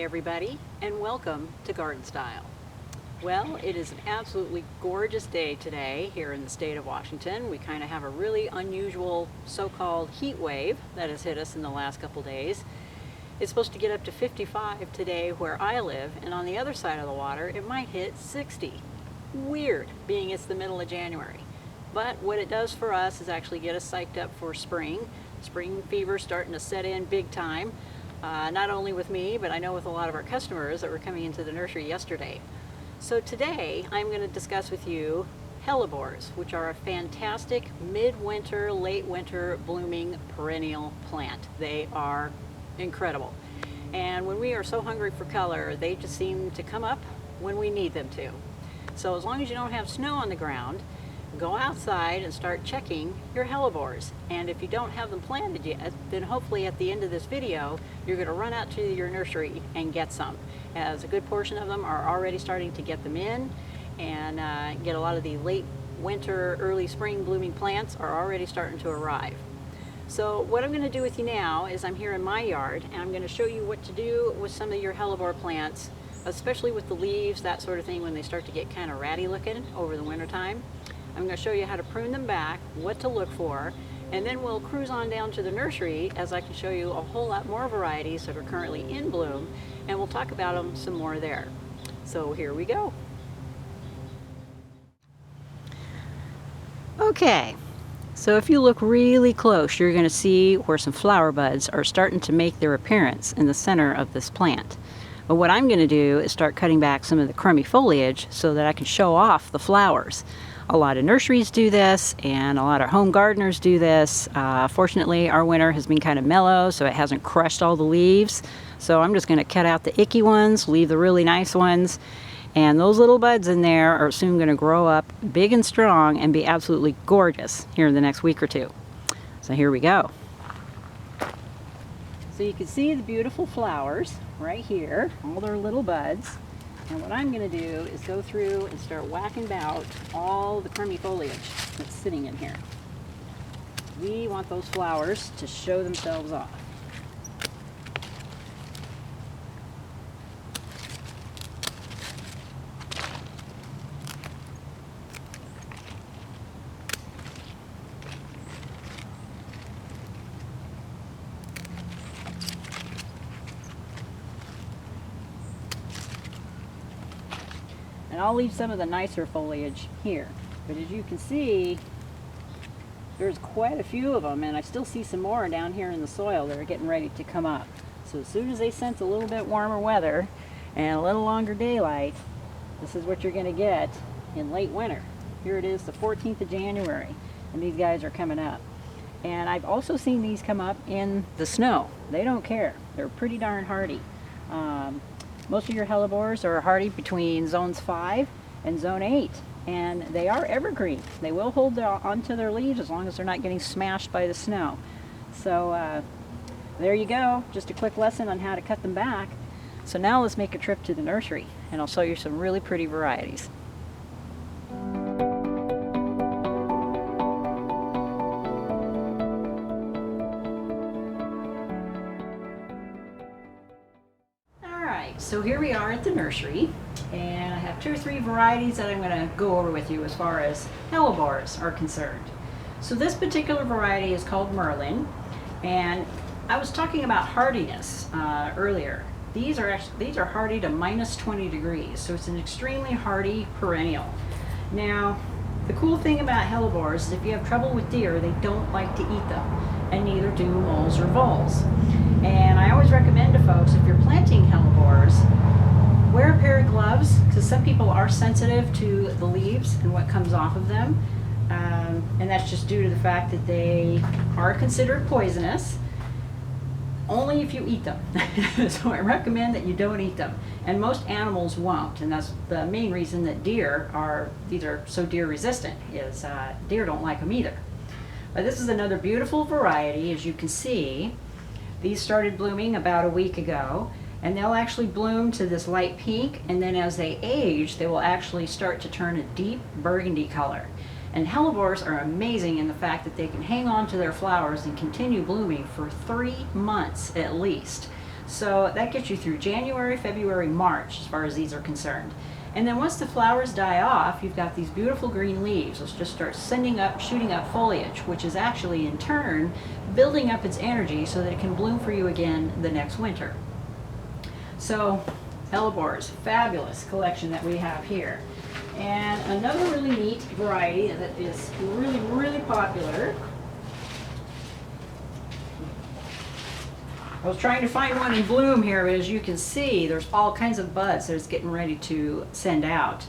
everybody, and welcome to Garden Style. Well, it is an absolutely gorgeous day today here in the state of Washington. We kind of have a really unusual so-called heat wave that has hit us in the last couple days. It's supposed to get up to 55 today where I live, and on the other side of the water it might hit 60. Weird, being it's the middle of January. But what it does for us is actually get us psyched up for spring. Spring fever starting to set in big time. Not only with me, but I know with a lot of our customers that were coming into the nursery yesterday. So today I'm going to discuss with you Hellebores, which are a fantastic mid-winter, late winter blooming perennial plant. They are incredible. And when we are so hungry for color, they just seem to come up when we need them to. So as long as you don't have snow on the ground, go outside and start checking your hellebores. And if you don't have them planted yet, then hopefully at the end of this video you're going to run out to your nursery and get some, as a good portion of them are already starting to get them in, and get a lot of the late winter, early spring blooming plants are already starting to arrive. So what I'm going to do with you now is I'm here in my yard, and I'm going to show you what to do with some of your hellebore plants, especially with the leaves, that sort of thing, when they start to get kind of ratty looking over the winter time. I'm going to show you how to prune them back, what to look for, and then we'll cruise on down to the nursery as I can show you a whole lot more varieties that are currently in bloom, and we'll talk about them some more there. So here we go. Okay, so if you look really close, you're going to see where some flower buds are starting to make their appearance in the center of this plant. But what I'm going to do is start cutting back some of the crummy foliage so that I can show off the flowers. A lot of nurseries do this, and a lot of home gardeners do this. Fortunately, our winter has been kind of mellow, so it hasn't crushed all the leaves. So I'm just going to cut out the icky ones, leave the really nice ones, and those little buds in there are soon going to grow up big and strong and be absolutely gorgeous here in the next week or two. So here we go. So you can see the beautiful flowers right here, all their little buds. And what I'm going to do is go through and start whacking out all the crummy foliage that's sitting in here. We want those flowers to show themselves off. And I'll leave some of the nicer foliage here. But as you can see, there's quite a few of them, and I still see some more down here in the soil that are getting ready to come up. So as soon as they sense a little bit warmer weather and a little longer daylight, this is what you're going to get in late winter. Here it is, the 14th of January, and these guys are coming up. And I've also seen these come up in the snow. They don't care. They're pretty darn hardy. Most of your hellebores are hardy between zones 5 and zone 8, and they are evergreen. They will hold onto their leaves as long as they're not getting smashed by the snow. So there you go, just a quick lesson on how to cut them back. So now let's make a trip to the nursery, and I'll show you some really pretty varieties. So here we are at the nursery, and I have 2 or 3 varieties that I'm going to go over with you as far as hellebores are concerned. So this particular variety is called Merlin, and I was talking about hardiness earlier. These are hardy to minus 20 degrees, so it's an extremely hardy perennial. Now, the cool thing about hellebores is if you have trouble with deer, they don't like to eat them, and neither do moles or voles. And I always recommend to folks, if you're planting hellebores, wear a pair of gloves, because some people are sensitive to the leaves and what comes off of them. And that's just due to the fact that they are considered poisonous, only if you eat them. So I recommend that you don't eat them. And most animals won't, and that's the main reason that these are so deer resistant, is deer don't like them either. But this is another beautiful variety, as you can see. These started blooming about a week ago, and they'll actually bloom to this light pink, and then as they age, they will actually start to turn a deep burgundy color. And hellebores are amazing in the fact that they can hang on to their flowers and continue blooming for 3 months at least. So that gets you through January, February, March as far as these are concerned. And then once the flowers die off, you've got these beautiful green leaves. Let's just start shooting up foliage, which is actually in turn building up its energy so that it can bloom for you again the next winter. So Hellebores, fabulous collection that we have here. And another really neat variety that is really, really popular. I was trying to find one in bloom here, but as you can see, there's all kinds of buds that it's getting ready to send out.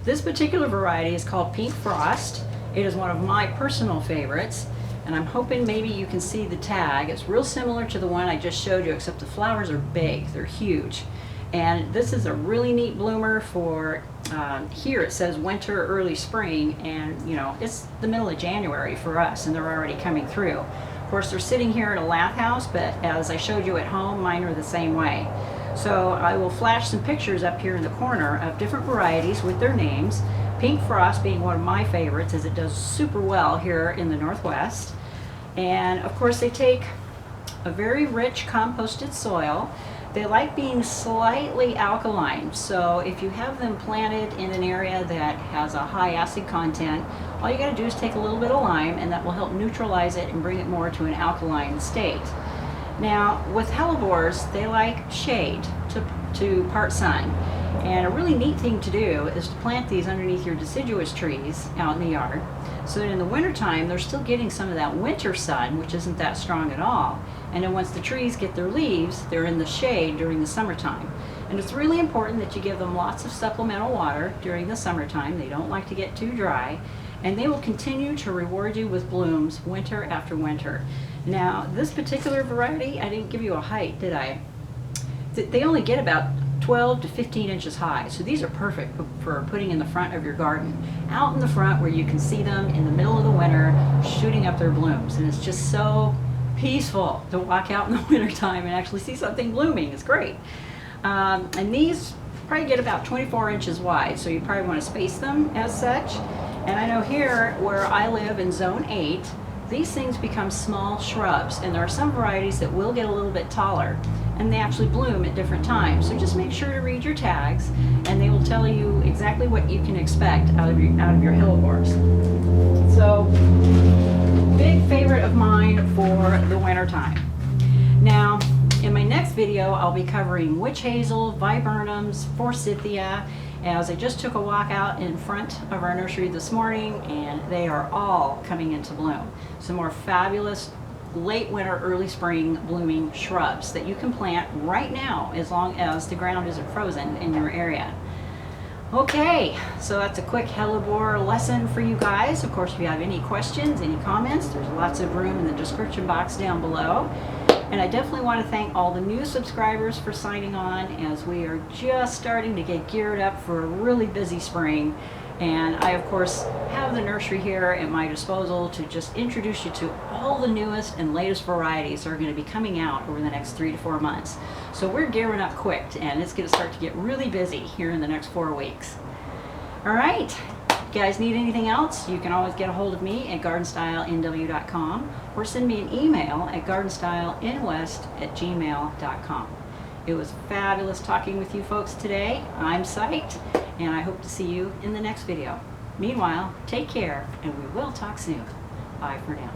This particular variety is called Pink Frost. It is one of my personal favorites, and I'm hoping maybe you can see the tag. It's real similar to the one I just showed you, except the flowers are big, they're huge. And this is a really neat bloomer for, here it says winter, early spring, and you know, it's the middle of January for us, and they're already coming through. Of course, they're sitting here in a lath house, but as I showed you at home, mine are the same way. So I will flash some pictures up here in the corner of different varieties with their names. Pink Frost being one of my favorites, as it does super well here in the Northwest. And of course, they take a very rich composted soil. They like being slightly alkaline, so if you have them planted in an area that has a high acid content, all you got to do is take a little bit of lime, and that will help neutralize it and bring it more to an alkaline state. Now, with Hellebores, they like shade to part sun. And a really neat thing to do is to plant these underneath your deciduous trees out in the yard, so that in the wintertime they're still getting some of that winter sun, which isn't that strong at all. And then once the trees get their leaves, they're in the shade during the summertime. And it's really important that you give them lots of supplemental water during the summertime. They don't like to get too dry. And they will continue to reward you with blooms winter after winter. Now, this particular variety, I didn't give you a height, did I? They only get about 12 to 15 inches high, so these are perfect for putting in the front of your garden, out in the front where you can see them in the middle of the winter shooting up their blooms. And it's just so peaceful to walk out in the wintertime and actually see something blooming. It's great. And these probably get about 24 inches wide, so you probably want to space them as such. And I know here where I live in zone 8, these things become small shrubs, and there are some varieties that will get a little bit taller, and they actually bloom at different times. So just make sure to read your tags, and they will tell you exactly what you can expect out of your Hellebores. So, big favorite of mine for the winter time. Now, in my next video, I'll be covering witch hazel, viburnums, forsythia, as I just took a walk out in front of our nursery this morning, and they are all coming into bloom. Some more fabulous late winter, early spring blooming shrubs that you can plant right now as long as the ground isn't frozen in your area. Okay, so that's a quick Hellebore lesson for you guys. Of course, if you have any questions, any comments, there's lots of room in the description box down below. And I definitely want to thank all the new subscribers for signing on, as we are just starting to get geared up for a really busy spring. And I, of course, have the nursery here at my disposal to just introduce you to all the newest and latest varieties that are going to be coming out over the next 3 to 4 months. So we're gearing up quick, and it's going to start to get really busy here in the next 4 weeks. All right. If you guys need anything else, you can always get a hold of me at GardenStylenwest.com, or send me an email at GardenStylenwest@gmail.com. It was fabulous talking with you folks today. I'm psyched, and I hope to see you in the next video. Meanwhile, take care, and we will talk soon. Bye for now.